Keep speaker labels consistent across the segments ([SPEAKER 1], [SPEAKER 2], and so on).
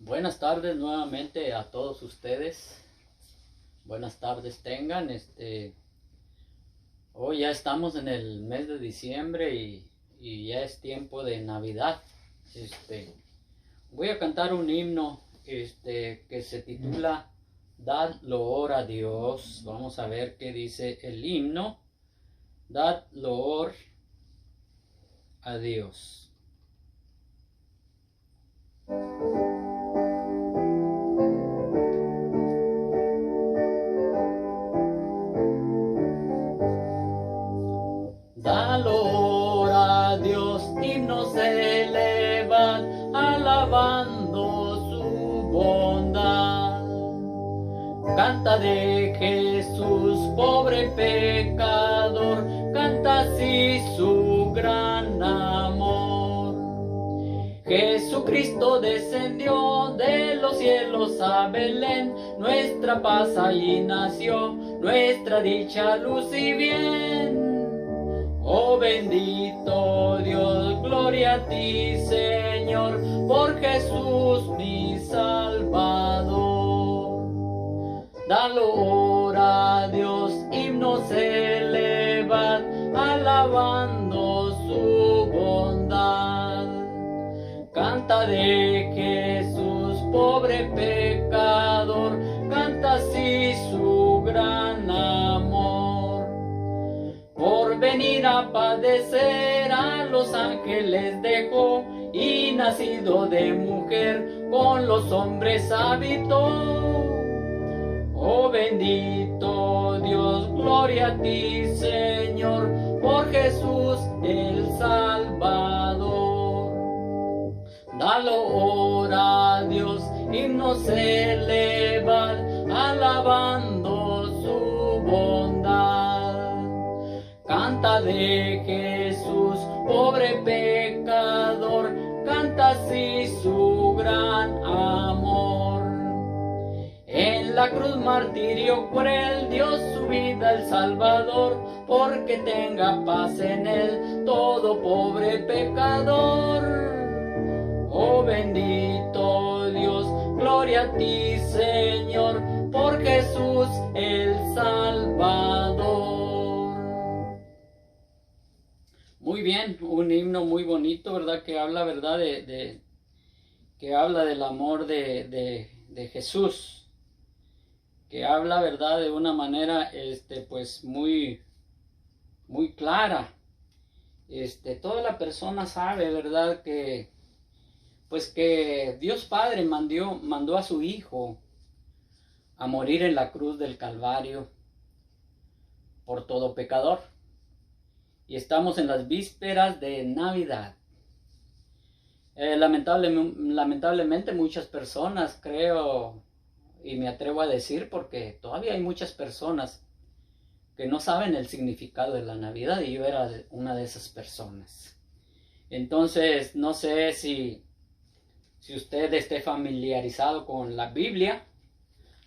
[SPEAKER 1] Buenas tardes nuevamente a todos ustedes. Buenas tardes tengan. Hoy ya estamos en el mes de diciembre y ya es tiempo de Navidad. Voy a cantar un himno que se titula Dad loor a Dios. Vamos a ver qué dice el himno. Dad loor a Dios. Da loor a Dios, himnos elevan, alabando su bondad. Canta de Jesús, pobre pecador, canta así su gran amor. Jesucristo descendió de los cielos a Belén, nuestra paz allí nació, nuestra dicha, luz y bien. Oh bendito Dios, gloria a ti Señor, por Jesús mi Salvador. Da loor a Dios, himnos elevad, alabando su bondad. Canta de Jesús, pobre pecador, canta así su gran amor. Por venir a padecer a los ángeles dejó, y nacido de mujer con los hombres habitó. Oh bendito Dios, gloria a ti Señor, por Jesús el Salvador. Da loor a Dios, himnos elevan, alabando su bondad. Canta de Jesús, pobre pecador, canta así su gran amor. En la cruz martirio cruel dio su vida el Salvador, porque tenga paz en él todo pobre pecador. Oh bendito Dios, gloria a ti Señor, por Jesús el Salvador. Muy bien, un himno muy bonito, ¿verdad? Que habla, ¿verdad? Que habla del amor de Jesús. Que habla, ¿verdad? De una manera, pues muy clara. Toda la persona sabe, ¿verdad? Pues que Dios Padre mandó a su Hijo a morir en la cruz del Calvario por todo pecador. Y estamos en las vísperas de Navidad. Lamentablemente muchas personas, creo, y me atrevo a decir, porque todavía hay muchas personas que no saben el significado de la Navidad, y yo era una de esas personas. Entonces, no sé si usted esté familiarizado con la Biblia,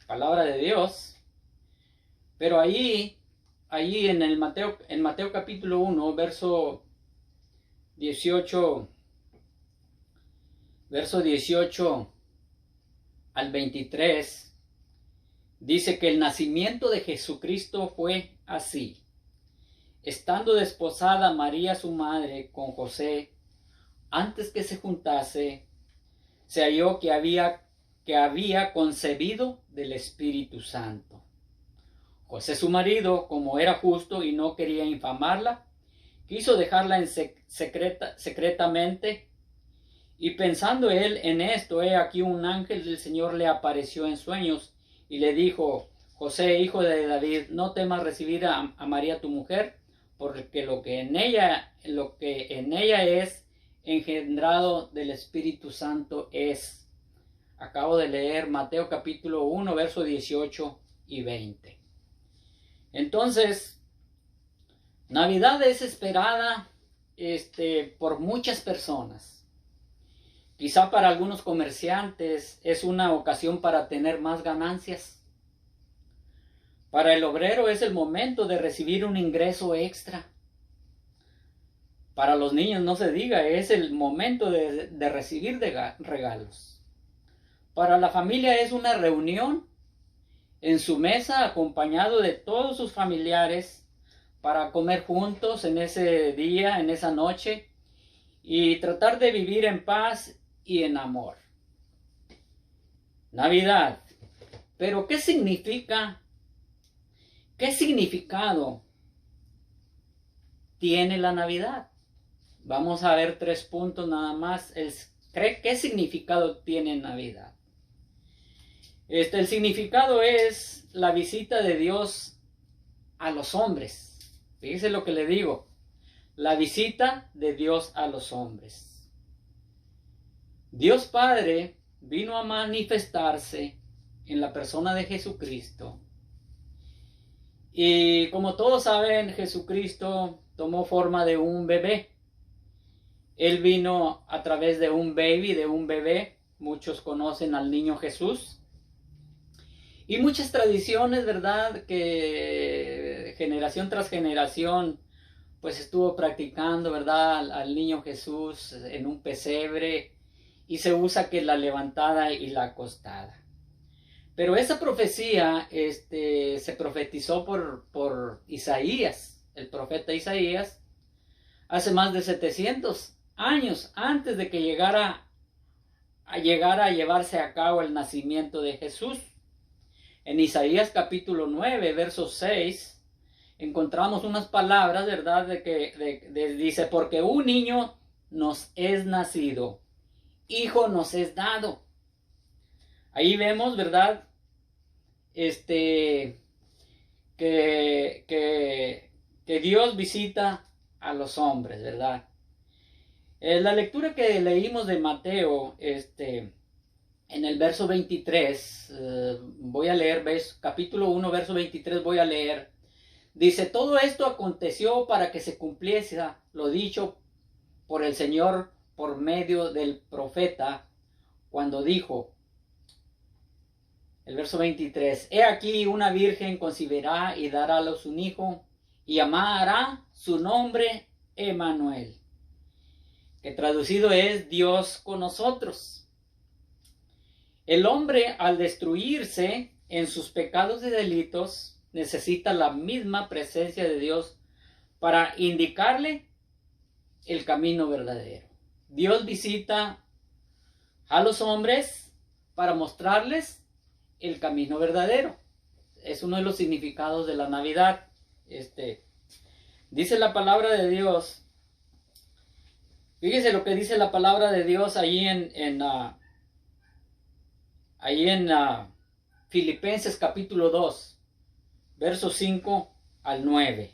[SPEAKER 1] palabra de Dios, pero allí en Mateo capítulo 1, verso 18 al 23, dice que el nacimiento de Jesucristo fue así. Estando desposada María su madre con José, antes que se juntase, se halló que había concebido del Espíritu Santo. José su marido, como era justo y no quería infamarla, quiso dejarla secretamente, y pensando él en esto, he aquí un ángel del Señor le apareció en sueños y le dijo: José, hijo de David, no temas recibir a María tu mujer, porque lo que en ella es engendrado del Espíritu Santo es. Acabo de leer Mateo capítulo 1, versos 18 y 20. Entonces, Navidad es esperada por muchas personas. Quizá para algunos comerciantes es una ocasión para tener más ganancias. Para el obrero es el momento de recibir un ingreso extra. Para los niños no se diga, es el momento de recibir regalos. Para la familia es una reunión en su mesa acompañado de todos sus familiares para comer juntos en ese día, en esa noche, y tratar de vivir en paz y en amor. Navidad. Pero ¿qué significa? ¿Qué significado tiene la Navidad? Vamos a ver 3 puntos nada más. ¿Qué significado tiene Navidad? El significado es la visita de Dios a los hombres. Fíjese lo que le digo. La visita de Dios a los hombres. Dios Padre vino a manifestarse en la persona de Jesucristo. Y como todos saben, Jesucristo tomó forma de un bebé. Él vino a través de un bebé. Muchos conocen al niño Jesús. Y muchas tradiciones, ¿verdad? Que generación tras generación, pues estuvo practicando, ¿verdad? Al niño Jesús en un pesebre. Y se usa que la levantada y la acostada. Pero esa profecía se profetizó por Isaías, el profeta Isaías, hace más de 700 años antes de que llegara a llevarse a cabo el nacimiento de Jesús. En Isaías capítulo 9, verso 6, encontramos unas palabras, ¿verdad? Dice, porque un niño nos es nacido, hijo nos es dado. Ahí vemos, ¿verdad? Que Dios visita a los hombres, ¿verdad? La lectura que leímos de Mateo, en el verso 23, voy a leer, capítulo 1, verso 23, voy a leer. Dice, todo esto aconteció para que se cumpliese lo dicho por el Señor por medio del profeta, cuando dijo, el verso 23, he aquí una virgen concebirá y dará a luz un hijo, y llamará su nombre Emmanuel, que traducido es Dios con nosotros. El hombre, al destruirse en sus pecados y delitos, necesita la misma presencia de Dios para indicarle el camino verdadero. Dios visita a los hombres para mostrarles el camino verdadero. Es uno de los significados de la Navidad. Dice la palabra de Dios. Fíjese lo que dice la palabra de Dios ahí en Filipenses capítulo 2, versos 5 al 9.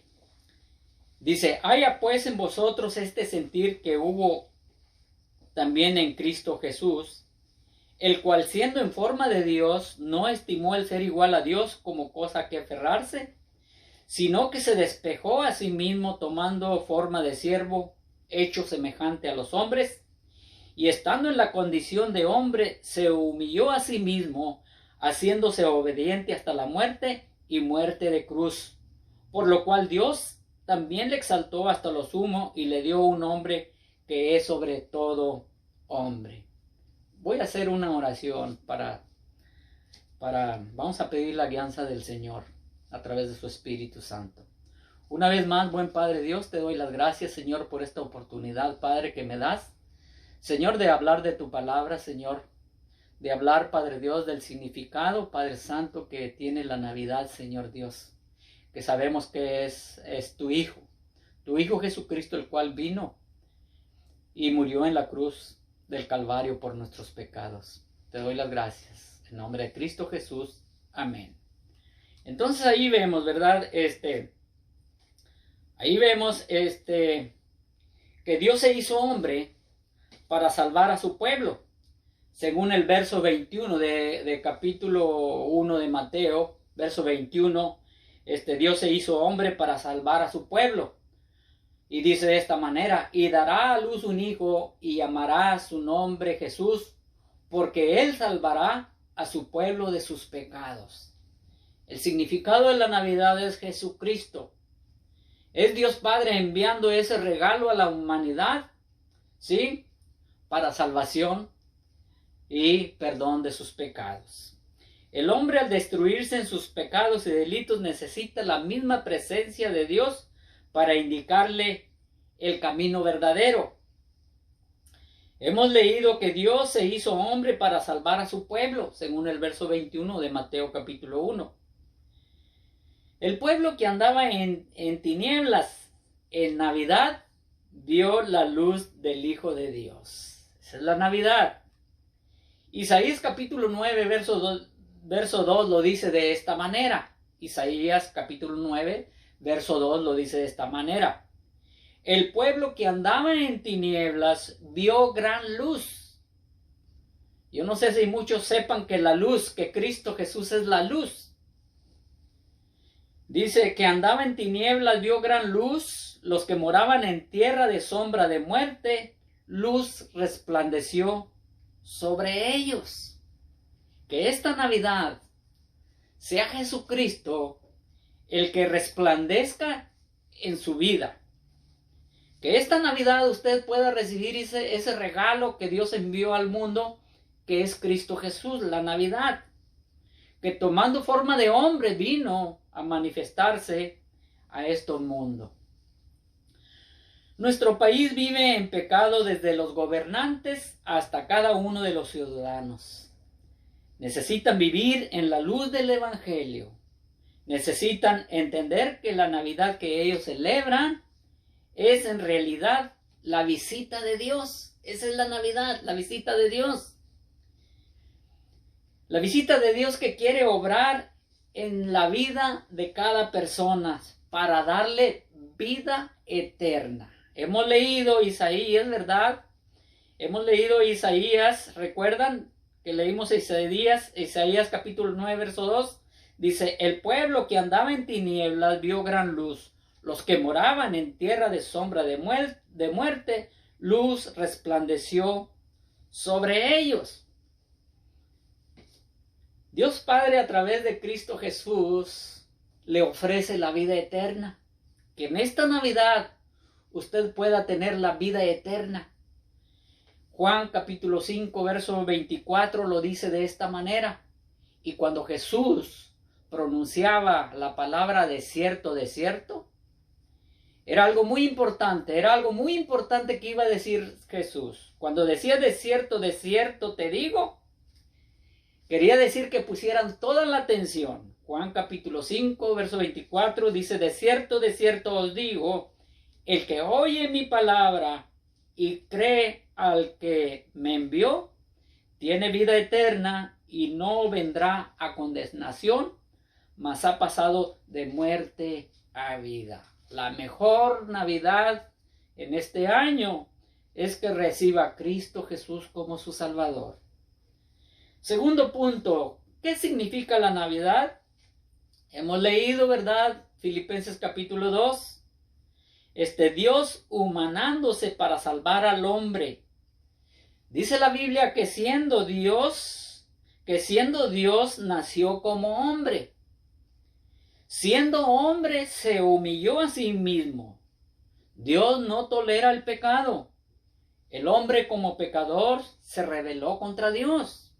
[SPEAKER 1] Dice, haya pues en vosotros este sentir que hubo también en Cristo Jesús, el cual siendo en forma de Dios, no estimó el ser igual a Dios como cosa que aferrarse, sino que se despojó a sí mismo, tomando forma de siervo, hecho semejante a los hombres, y estando en la condición de hombre, se humilló a sí mismo, haciéndose obediente hasta la muerte y muerte de cruz, por lo cual Dios también le exaltó hasta lo sumo y le dio un nombre que es sobre todo hombre. Voy a hacer una oración vamos a pedir la guianza del Señor a través de su Espíritu Santo. Una vez más, buen Padre Dios, te doy las gracias, Señor, por esta oportunidad, Padre, que me das, Señor, de hablar de tu palabra, Señor, de hablar, Padre Dios, del significado, Padre Santo, que tiene la Navidad, Señor Dios, que sabemos que es tu Hijo Jesucristo, el cual vino y murió en la cruz del Calvario por nuestros pecados. Te doy las gracias. En nombre de Cristo Jesús. Amén. Entonces ahí vemos, ¿verdad? Ahí vemos que Dios se hizo hombre para salvar a su pueblo. Según el verso 21 de capítulo 1 de Mateo, verso 21, Dios se hizo hombre para salvar a su pueblo. Y dice de esta manera, y dará a luz un hijo y llamará su nombre Jesús, porque él salvará a su pueblo de sus pecados. El significado de la Navidad es Jesucristo. Es Dios Padre enviando ese regalo a la humanidad, ¿sí? Para salvación. y perdón de sus pecados. El hombre, al destruirse en sus pecados y delitos, necesita la misma presencia de Dios para indicarle el camino verdadero. Hemos leído que Dios se hizo hombre para salvar a su pueblo, según el verso 21 de Mateo capítulo 1. El pueblo que andaba en tinieblas en Navidad vio la luz del Hijo de Dios. Esa es la Navidad. Isaías capítulo 9, verso 2 lo dice de esta manera. Isaías capítulo 9, verso 2 lo dice de esta manera. El pueblo que andaba en tinieblas vio gran luz. Yo no sé si muchos sepan que la luz, que Cristo Jesús es la luz. Dice que andaba en tinieblas, vio gran luz. Los que moraban en tierra de sombra de muerte, luz resplandeció sobre ellos. Que esta Navidad sea Jesucristo el que resplandezca en su vida. Que esta Navidad usted pueda recibir ese regalo que Dios envió al mundo, que es Cristo Jesús, la Navidad. Que tomando forma de hombre vino a manifestarse a este mundo. Nuestro país vive en pecado desde los gobernantes hasta cada uno de los ciudadanos. Necesitan vivir en la luz del Evangelio. Necesitan entender que la Navidad que ellos celebran es en realidad la visita de Dios. Esa es la Navidad, la visita de Dios. La visita de Dios que quiere obrar en la vida de cada persona para darle vida eterna. Hemos leído Isaías, ¿verdad? Hemos leído Isaías, ¿recuerdan que leímos Isaías capítulo 9, verso 2? Dice, el pueblo que andaba en tinieblas vio gran luz. Los que moraban en tierra de sombra de muerte, luz resplandeció sobre ellos. Dios Padre, a través de Cristo Jesús, le ofrece la vida eterna. Que en esta Navidad usted pueda tener la vida eterna. Juan capítulo 5, verso 24 lo dice de esta manera. Y cuando Jesús pronunciaba la palabra desierto, desierto, era algo muy importante que iba a decir Jesús. Cuando decía desierto, desierto te digo, quería decir que pusieran toda la atención. Juan capítulo 5, verso 24 dice, de cierto os digo, el que oye mi palabra y cree al que me envió, tiene vida eterna y no vendrá a condenación, mas ha pasado de muerte a vida. La mejor Navidad en este año es que reciba a Cristo Jesús como su Salvador. Segundo punto, ¿qué significa la Navidad? Hemos leído, ¿verdad? Filipenses capítulo 2. Dios humanándose para salvar al hombre. Dice la Biblia que siendo Dios nació como hombre. Siendo hombre se humilló a sí mismo. Dios no tolera el pecado. El hombre como pecador se rebeló contra Dios.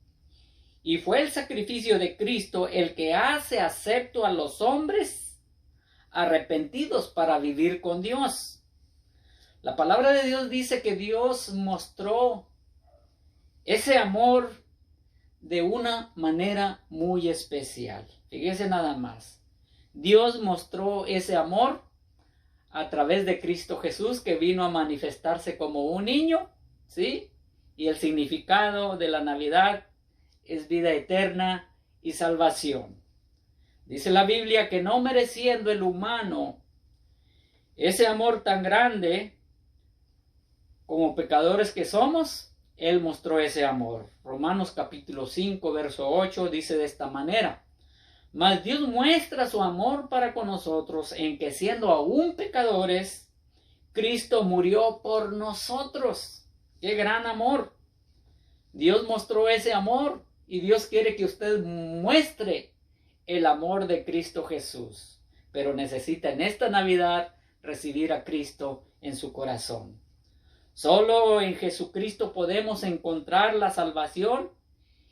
[SPEAKER 1] Y fue el sacrificio de Cristo el que hace acepto a los hombres arrepentidos para vivir con Dios. La palabra de Dios dice que Dios mostró ese amor de una manera muy especial. Fíjese nada más. Dios mostró ese amor a través de Cristo Jesús, que vino a manifestarse como un niño, ¿sí? Y el significado de la Navidad es vida eterna y salvación. Dice la Biblia que no mereciendo el humano ese amor tan grande, como pecadores que somos, Él mostró ese amor. Romanos capítulo 5, verso 8 dice de esta manera: mas Dios muestra su amor para con nosotros en que siendo aún pecadores, Cristo murió por nosotros. ¡Qué gran amor! Dios mostró ese amor y Dios quiere que usted muestre el amor de Cristo Jesús. Pero necesita en esta Navidad recibir a Cristo en su corazón. Solo en Jesucristo podemos encontrar la salvación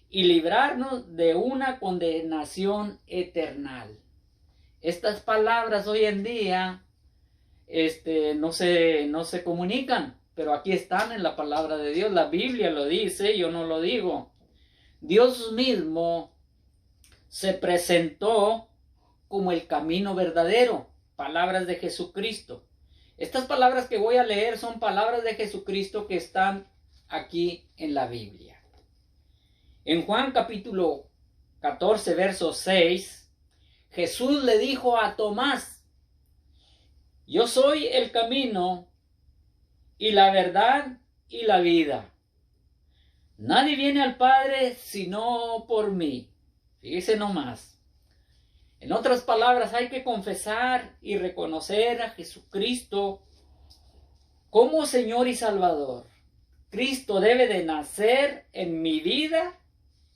[SPEAKER 1] y librarnos de una condenación eterna. Estas palabras hoy en día no se comunican, pero aquí están en la palabra de Dios. La Biblia lo dice, yo no lo digo. Dios mismo se presentó como el camino verdadero. Palabras de Jesucristo. Estas palabras que voy a leer son palabras de Jesucristo que están aquí en la Biblia. En Juan capítulo 14, verso 6, Jesús le dijo a Tomás: yo soy el camino y la verdad y la vida. Nadie viene al Padre sino por mí. Fíjese nomás. En otras palabras, hay que confesar y reconocer a Jesucristo como Señor y Salvador. Cristo debe de nacer en mi vida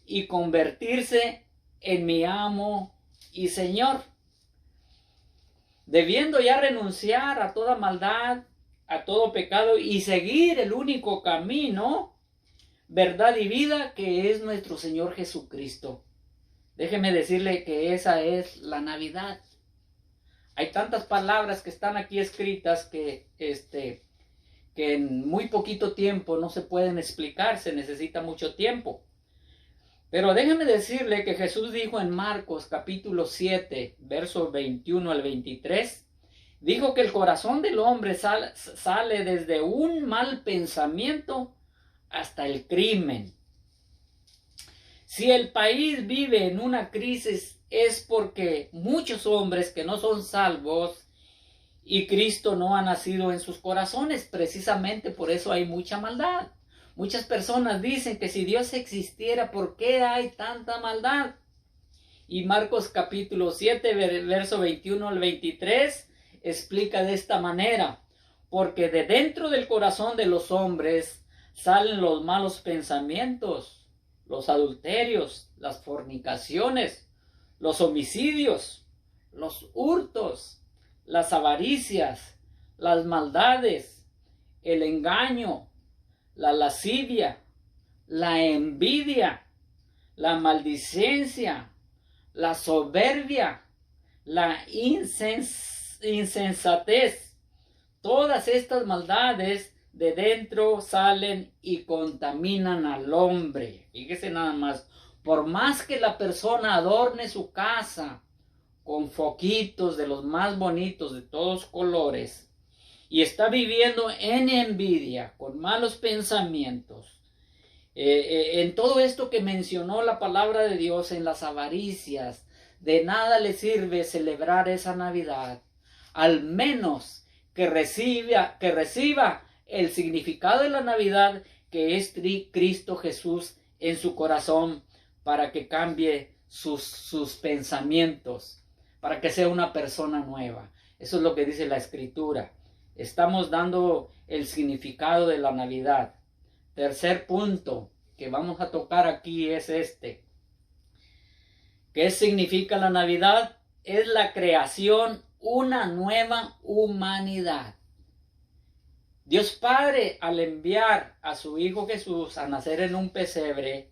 [SPEAKER 1] y convertirse en mi amo y Señor. Debiendo ya renunciar a toda maldad, a todo pecado y seguir el único camino, verdad y vida, que es nuestro Señor Jesucristo. Déjeme decirle que esa es la Navidad. Hay tantas palabras que están aquí escritas que en muy poquito tiempo no se pueden explicar, se necesita mucho tiempo. Pero déjeme decirle que Jesús dijo en Marcos capítulo 7, versos 21 al 23, dijo que el corazón del hombre sale desde un mal pensamiento hasta el crimen. Si el país vive en una crisis es porque muchos hombres que no son salvos y Cristo no ha nacido en sus corazones. Precisamente por eso hay mucha maldad. Muchas personas dicen que si Dios existiera, ¿por qué hay tanta maldad? Y Marcos capítulo 7, verso 21 al 23, explica de esta manera: porque de dentro del corazón de los hombres salen los malos pensamientos, los adulterios, las fornicaciones, los homicidios, los hurtos, las avaricias, las maldades, el engaño, la lascivia, la envidia, la maldicencia, la soberbia, la insensatez. Todas estas maldades de dentro salen y contaminan al hombre. Fíjese nada más. Por más que la persona adorne su casa con foquitos de los más bonitos, de todos colores, y está viviendo en envidia, con malos pensamientos, en todo esto que mencionó la palabra de Dios, en las avaricias, de nada le sirve celebrar esa Navidad, al menos que reciba el significado de la Navidad, que es Cristo Jesús en su corazón, para que cambie sus pensamientos, para que sea una persona nueva. Eso es lo que dice la Escritura. Estamos dando el significado de la Navidad. Tercer punto que vamos a tocar aquí es este. ¿Qué significa la Navidad? Es la creación, una nueva humanidad. Dios Padre, al enviar a su Hijo Jesús a nacer en un pesebre,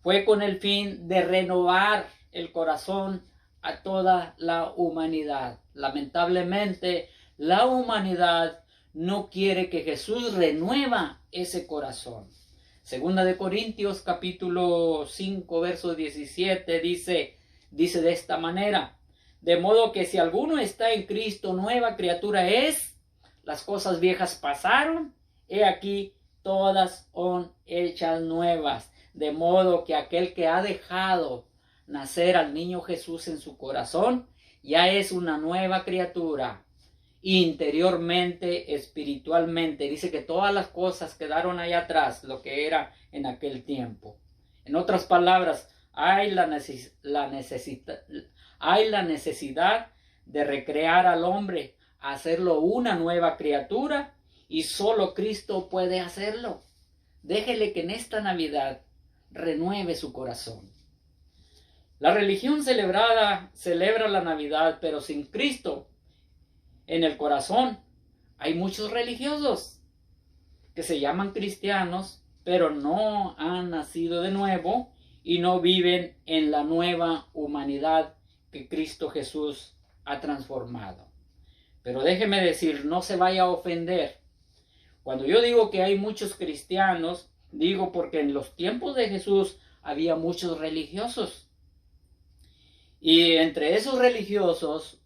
[SPEAKER 1] fue con el fin de renovar el corazón a toda la humanidad. Lamentablemente, la humanidad no quiere que Jesús renueva ese corazón. Segunda de Corintios capítulo 5 verso 17 dice de esta manera: de modo que si alguno está en Cristo, nueva criatura es, las cosas viejas pasaron, he aquí todas son hechas nuevas. De modo que aquel que ha dejado nacer al niño Jesús en su corazón, ya es una nueva criatura. Interiormente, espiritualmente, dice que todas las cosas quedaron allá atrás, lo que era en aquel tiempo. En otras palabras, hay la necesidad de recrear al hombre, hacerlo una nueva criatura, y solo Cristo puede hacerlo. Déjele que en esta Navidad renueve su corazón. La religión celebra la Navidad, pero sin Cristo en el corazón hay muchos religiosos. que se llaman cristianos, pero no han nacido de nuevo y no viven en la nueva humanidad que Cristo Jesús ha transformado. Pero déjeme decir, no se vaya a ofender. Cuando yo digo que hay muchos cristianos, digo porque en los tiempos de Jesús había muchos religiosos. Y entre esos religiosos,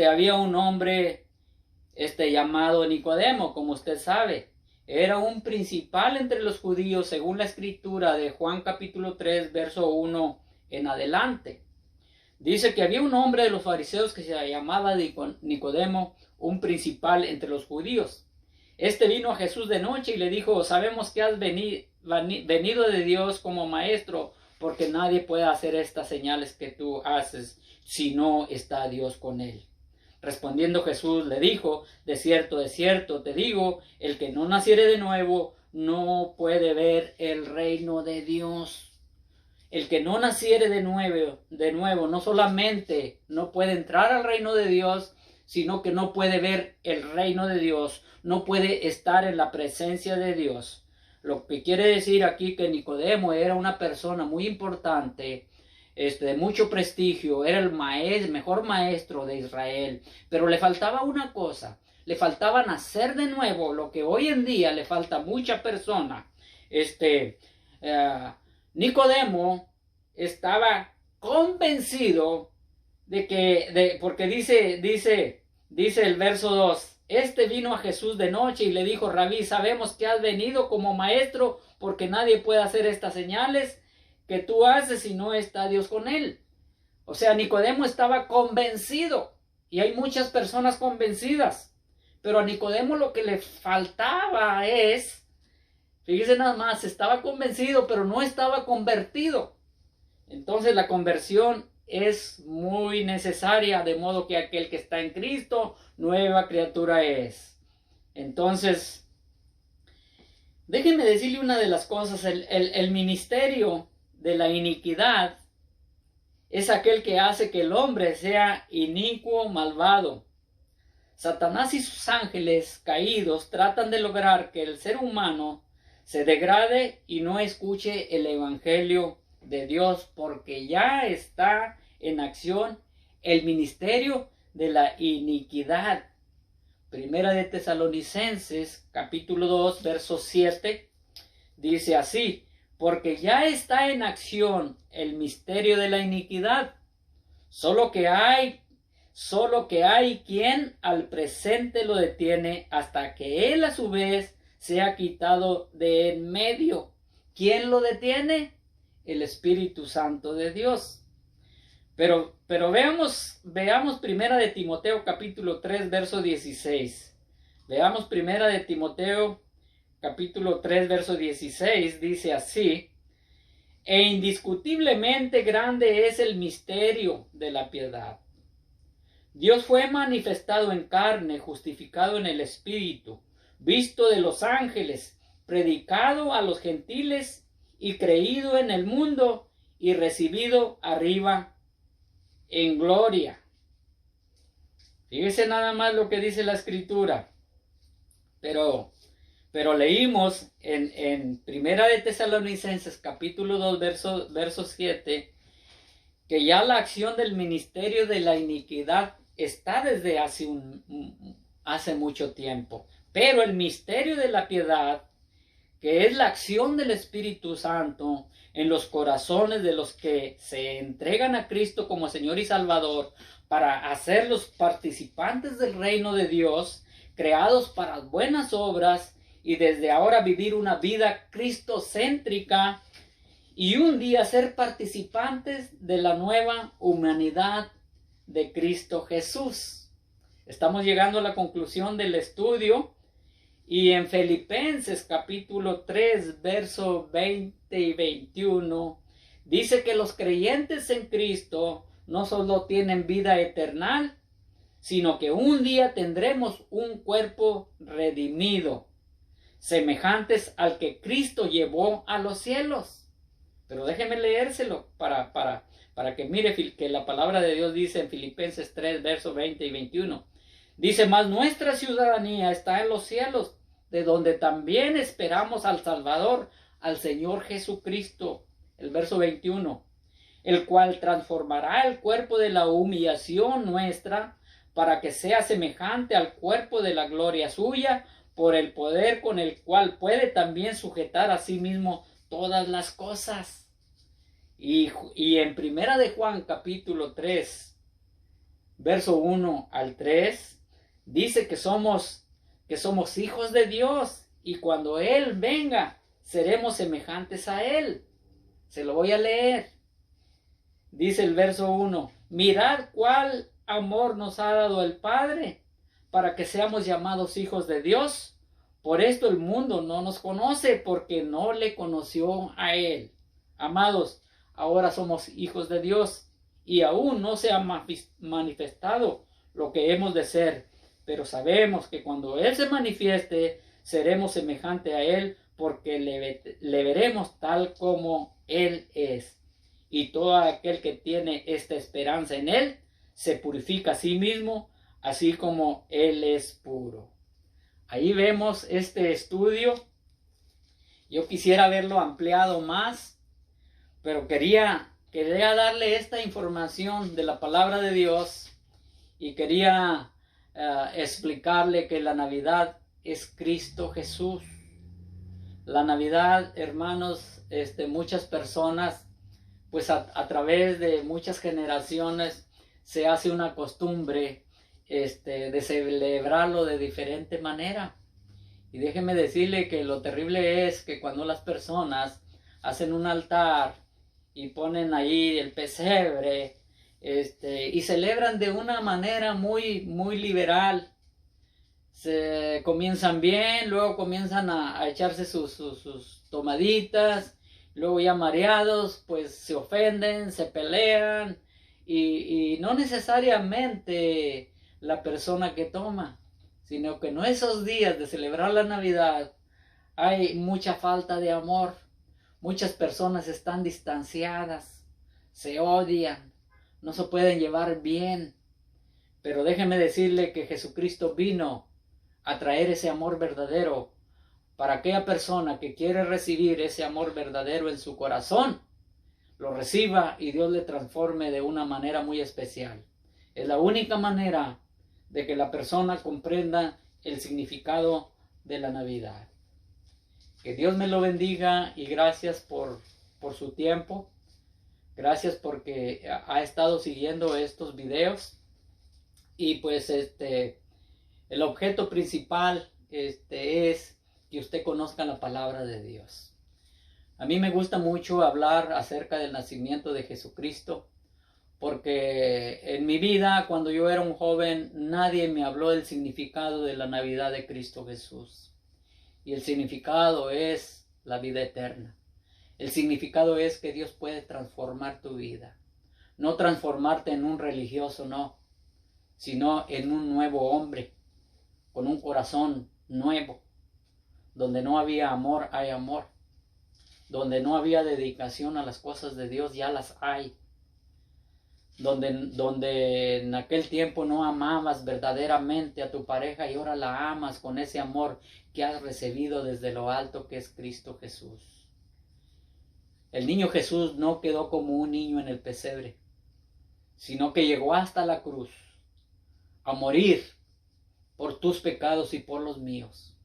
[SPEAKER 1] había un hombre llamado Nicodemo, como usted sabe. Era un principal entre los judíos según la escritura de Juan capítulo 3, verso 1 en adelante. Dice que había un hombre de los fariseos que se llamaba Nicodemo, un principal entre los judíos. Vino a Jesús de noche y le dijo: sabemos que has venido de Dios como maestro, porque nadie puede hacer estas señales que tú haces si no está Dios con él. Respondiendo Jesús le dijo: de cierto te digo, el que no naciere de nuevo no puede ver el reino de Dios. El que no naciere de nuevo no solamente no puede entrar al reino de Dios, sino que no puede ver el reino de Dios, no puede estar en la presencia de Dios. Lo que quiere decir aquí que Nicodemo era una persona muy importante, de mucho prestigio, era el mejor maestro de Israel, pero le faltaba una cosa, le faltaba nacer de nuevo, lo que hoy en día le falta a mucha persona. Nicodemo estaba convencido porque dice el verso 2, vino a Jesús de noche y le dijo: Rabí, sabemos que has venido como maestro, porque nadie puede hacer estas señales que tú haces si no está Dios con él. O sea, Nicodemo estaba convencido, y hay muchas personas convencidas, pero a Nicodemo lo que le faltaba es, fíjese nada más, estaba convencido, pero no estaba convertido. Entonces la conversión es muy necesaria, de modo que aquel que está en Cristo, nueva criatura es. Entonces, déjenme decirle una de las cosas, el ministerio de la iniquidad es aquel que hace que el hombre sea inicuo, malvado. Satanás y sus ángeles caídos tratan de lograr que el ser humano se degrade y no escuche el evangelio de Dios, porque ya está en acción el ministerio de la iniquidad. Primera de Tesalonicenses capítulo 2 verso 7 dice así: porque ya está en acción el misterio de la iniquidad, solo que hay quien al presente lo detiene hasta que él a su vez sea quitado de en medio. ¿Quién lo detiene? El Espíritu Santo de Dios. Pero veamos primera de Timoteo capítulo 3 verso 16. Veamos primera de Timoteo capítulo 3 verso 16, dice así: e indiscutiblemente grande es el misterio de la piedad. Dios fue manifestado en carne, justificado en el Espíritu, visto de los ángeles, predicado a los gentiles y creído en el mundo y recibido arriba en gloria. Fíjese nada más lo que dice la Escritura. Pero leímos en Primera de Tesalonicenses capítulo 2 verso 7 que ya la acción del ministerio de la iniquidad está desde hace mucho tiempo. Pero el misterio de la piedad, que es la acción del Espíritu Santo en los corazones de los que se entregan a Cristo como Señor y Salvador, para hacerlos participantes del reino de Dios, creados para buenas obras, y desde ahora vivir una vida cristocéntrica y un día ser participantes de la nueva humanidad de Cristo Jesús. Estamos llegando a la conclusión del estudio, y en Filipenses capítulo 3 verso 20 y 21 dice que los creyentes en Cristo no solo tienen vida eterna, sino que un día tendremos un cuerpo redimido, semejantes al que Cristo llevó a los cielos. Pero déjeme leérselo para que mire que la palabra de Dios dice en Filipenses 3, versos 20 y 21. Dice: mas nuestra ciudadanía está en los cielos, de donde también esperamos al Salvador, al Señor Jesucristo. El verso 21, el cual transformará el cuerpo de la humillación nuestra para que sea semejante al cuerpo de la gloria suya, por el poder con el cual puede también sujetar a sí mismo todas las cosas. Y en primera de Juan capítulo 3, verso 1 al 3, dice que somos hijos de Dios, y cuando Él venga, seremos semejantes a Él. Se lo voy a leer. Dice el verso 1, mirad cuál amor nos ha dado el Padre, para que seamos llamados hijos de Dios. Por esto el mundo no nos conoce, porque no le conoció a Él. Amados, ahora somos hijos de Dios, y aún no se ha manifestado lo que hemos de ser, pero sabemos que cuando Él se manifieste, seremos semejante a Él, porque le veremos tal como Él es. Y todo aquel que tiene esta esperanza en Él, se purifica a sí mismo, así como Él es puro. Ahí vemos este estudio. Yo quisiera verlo ampliado más, pero quería darle esta información de la palabra de Dios, y quería explicarle que la Navidad es Cristo Jesús. La Navidad, hermanos, muchas personas, pues a través de muchas generaciones, se hace una costumbre de celebrarlo de diferente manera. Y déjeme decirle que lo terrible es que cuando las personas hacen un altar y ponen ahí el pesebre, y celebran de una manera muy, muy liberal. Se comienzan bien, luego comienzan a echarse sus tomaditas, luego ya mareados, pues se ofenden, se pelean, y no necesariamente la persona que toma, sino que en esos días de celebrar la Navidad hay mucha falta de amor. Muchas personas están distanciadas, se odian, no se pueden llevar bien. Pero déjeme decirle que Jesucristo vino a traer ese amor verdadero para aquella persona que quiere recibir ese amor verdadero en su corazón, lo reciba y Dios le transforme de una manera muy especial. Es la única manera de que la persona comprenda el significado de la Navidad. Que Dios me lo bendiga, y gracias por su tiempo. Gracias porque ha estado siguiendo estos videos. Y pues el objeto principal es que usted conozca la palabra de Dios. A mí me gusta mucho hablar acerca del nacimiento de Jesucristo, porque en mi vida, cuando yo era un joven, nadie me habló del significado de la Navidad de Cristo Jesús. Y el significado es la vida eterna. El significado es que Dios puede transformar tu vida. No transformarte en un religioso, no, sino en un nuevo hombre, con un corazón nuevo. Donde no había amor, hay amor. Donde no había dedicación a las cosas de Dios, ya las hay. Donde en aquel tiempo no amabas verdaderamente a tu pareja, y ahora la amas con ese amor que has recibido desde lo alto, que es Cristo Jesús. El niño Jesús no quedó como un niño en el pesebre, sino que llegó hasta la cruz a morir por tus pecados y por los míos,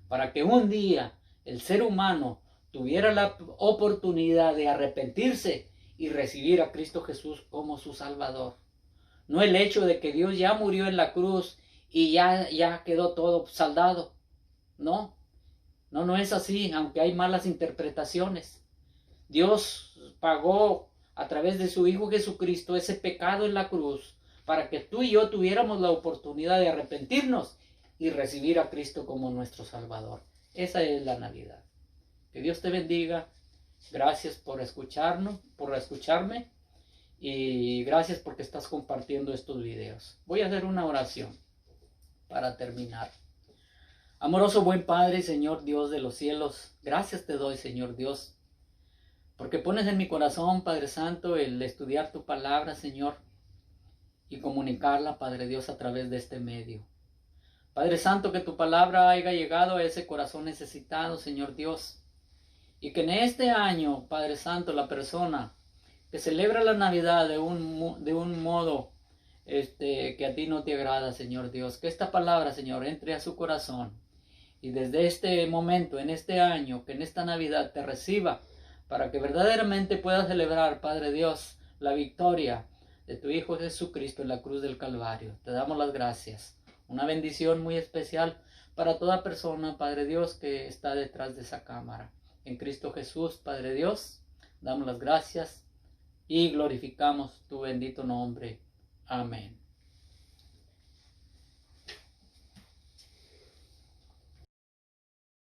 [SPEAKER 1] para que un día el ser humano tuviera la oportunidad de arrepentirse y recibir a Cristo Jesús como su Salvador. No el hecho de que Dios ya murió en la cruz y ya quedó todo saldado. No es así, aunque hay malas interpretaciones. Dios pagó a través de su Hijo Jesucristo ese pecado en la cruz, para que tú y yo tuviéramos la oportunidad de arrepentirnos y recibir a Cristo como nuestro Salvador. Esa es la Navidad. Que Dios te bendiga. Gracias por escucharme, y gracias porque estás compartiendo estos videos. Voy a hacer una oración para terminar. Amoroso buen Padre, Señor Dios de los cielos, gracias te doy, Señor Dios, porque pones en mi corazón, Padre Santo, el estudiar tu palabra, Señor, y comunicarla, Padre Dios, a través de este medio. Padre Santo, que tu palabra haya llegado a ese corazón necesitado, Señor Dios. Y que en este año, Padre Santo, la persona que celebra la Navidad de un modo que a ti no te agrada, Señor Dios, que esta palabra, Señor, entre a su corazón. Y desde este momento, en este año, que en esta Navidad te reciba, para que verdaderamente pueda celebrar, Padre Dios, la victoria de tu Hijo Jesucristo en la cruz del Calvario. Te damos las gracias. Una bendición muy especial para toda persona, Padre Dios, que está detrás de esa cámara. En Cristo Jesús, Padre Dios, damos las gracias y glorificamos tu bendito nombre. Amén.